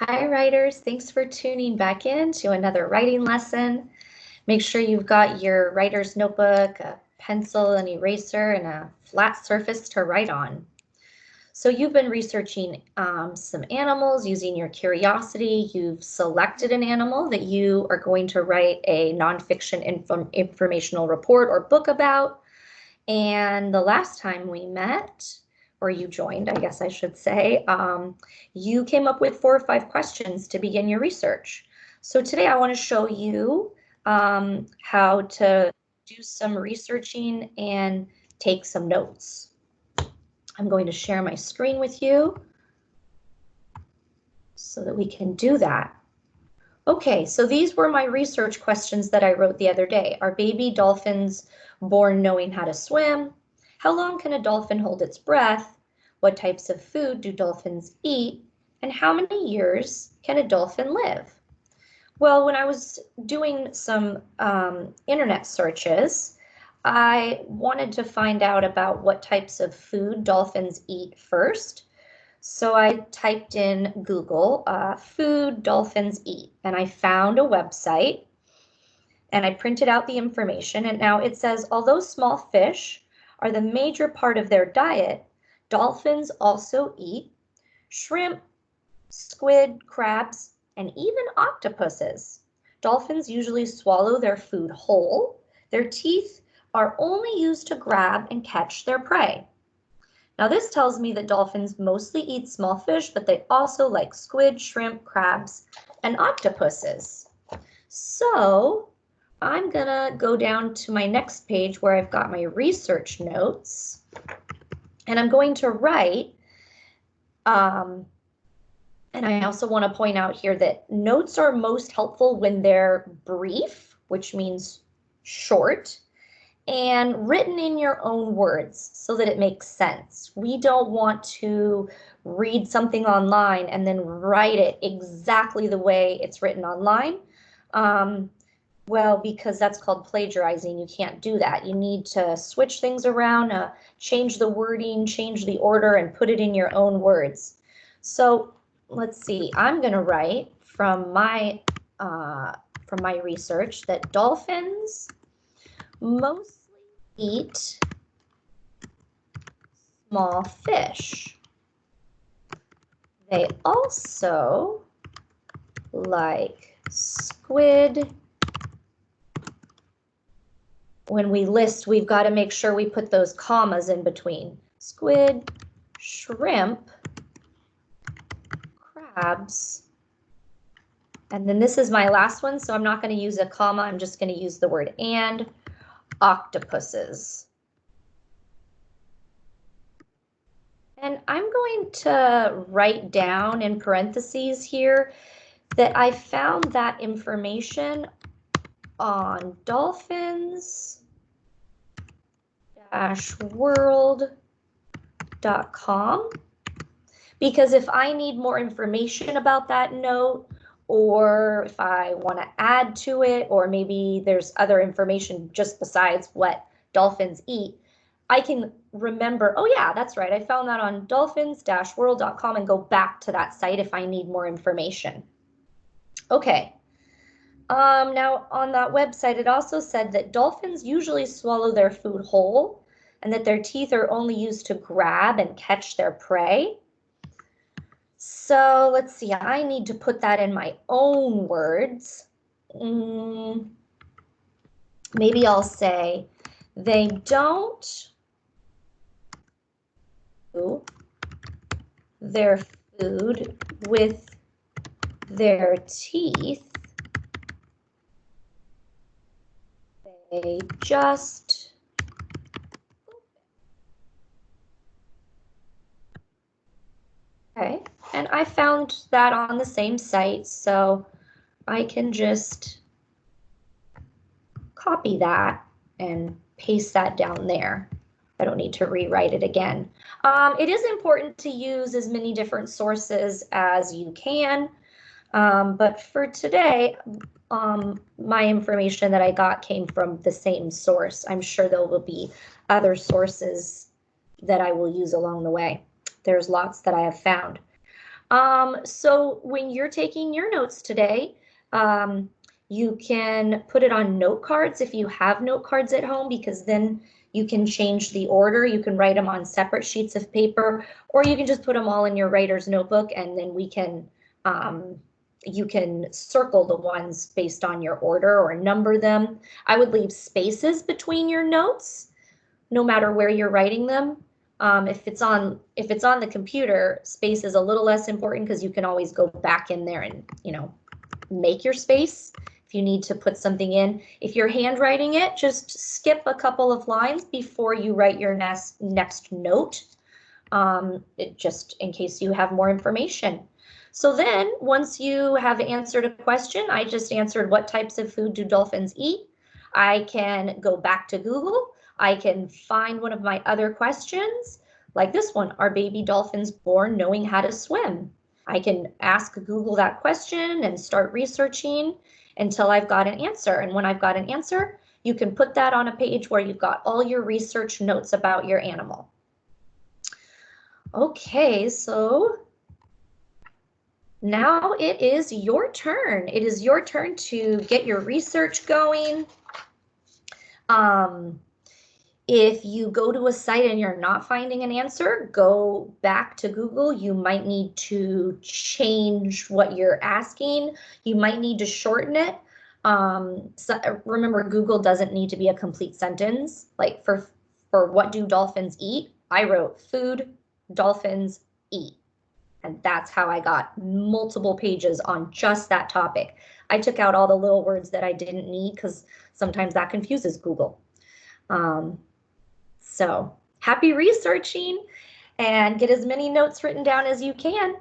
Hi, writers. Thanks for tuning back in to another writing lesson. Make sure you've got your writer's notebook, a pencil, an eraser, and a flat surface to write on. So you've been researching some animals using your curiosity. You've selected an animal that you are going to write a nonfiction informational report or book about. And the last time we met, or you joined, I guess I should say, you came up with 4 or 5 questions to begin your research. So today I want to show you how to do some researching and take some notes. I'm going to share my screen with you so that we can do that. Okay, so these were my research questions that I wrote the other day. Are baby dolphins born knowing how to swim? How long can a dolphin hold its breath? What types of food do dolphins eat? And how many years can a dolphin live? Well, when I was doing some internet searches, I wanted to find out about what types of food dolphins eat first. So I typed in Google, food dolphins eat, and I found a website and I printed out the information. And now it says, although small fish are the major part of their diet, dolphins also eat shrimp, squid, crabs, and even octopuses. Dolphins usually swallow their food whole. Their teeth are only used to grab and catch their prey. Now this tells me that dolphins mostly eat small fish, but they also like squid, shrimp, crabs, and octopuses. So I'm gonna go down to my next page where I've got my research notes, and I'm going to write, and I also want to point out here that notes are most helpful when they're brief, which means short, and written in your own words so that it makes sense. We don't want to read something online and then write it exactly the way it's written online. Well, because that's called plagiarizing. You can't do that. You need to switch things around, change the wording, change the order, and put it in your own words. So let's see, I'm going to write from my research that dolphins mostly eat small fish. They also like squid. When we list, we've got to make sure we put those commas in between. Squid, shrimp, crabs, and then this is my last one, so I'm not going to use a comma. I'm just going to use the word and, octopuses. And I'm going to write down in parentheses here that I found that information on dolphins-world.com, because if I need more information about that note, or if I want to add to it, or maybe there's other information just besides what dolphins eat, I can remember, oh yeah, that's right, I found that on dolphins-world.com and go back to that site if I need more information. Okay. Now on that website, it also said that dolphins usually swallow their food whole and that their teeth are only used to grab and catch their prey. So let's see, I need to put that in my own words. Maybe I'll say they don't chew their food with their teeth. They just okay, and I found that on the same site, so I can just copy that and paste that down there. I don't need to rewrite it again. It is important to use as many different sources as you can, but for today, my information that I got came from the same source. I'm sure there will be other sources that I will use along the way. There's lots that I have found. So when you're taking your notes today, you can put it on note cards if you have note cards at home, because then you can change the order. You can write them on separate sheets of paper, or you can just put them all in your writer's notebook, and then you can circle the ones based on your order or number them. I would leave spaces between your notes, no matter where you're writing them. If it's on the computer, space is a little less important because you can always go back in there and, make your space if you need to put something in. If you're handwriting it, just skip a couple of lines before you write your next note, just in case you have more information. So then once you have answered a question, I just answered what types of food do dolphins eat. I can go back to Google. I can find one of my other questions, like this one, are baby dolphins born knowing how to swim? I can ask Google that question and start researching until I've got an answer. And when I've got an answer, you can put that on a page where you've got all your research notes about your animal. Okay, so now it is your turn. It is your turn to get your research going. If you go to a site and you're not finding an answer, go back to Google. You might need to change what you're asking. You might need to shorten it. So remember, Google doesn't need to be a complete sentence. Like for what do dolphins eat? I wrote food dolphins eat. And that's how I got multiple pages on just that topic. I took out all the little words that I didn't need because sometimes that confuses Google. So happy researching, and get as many notes written down as you can.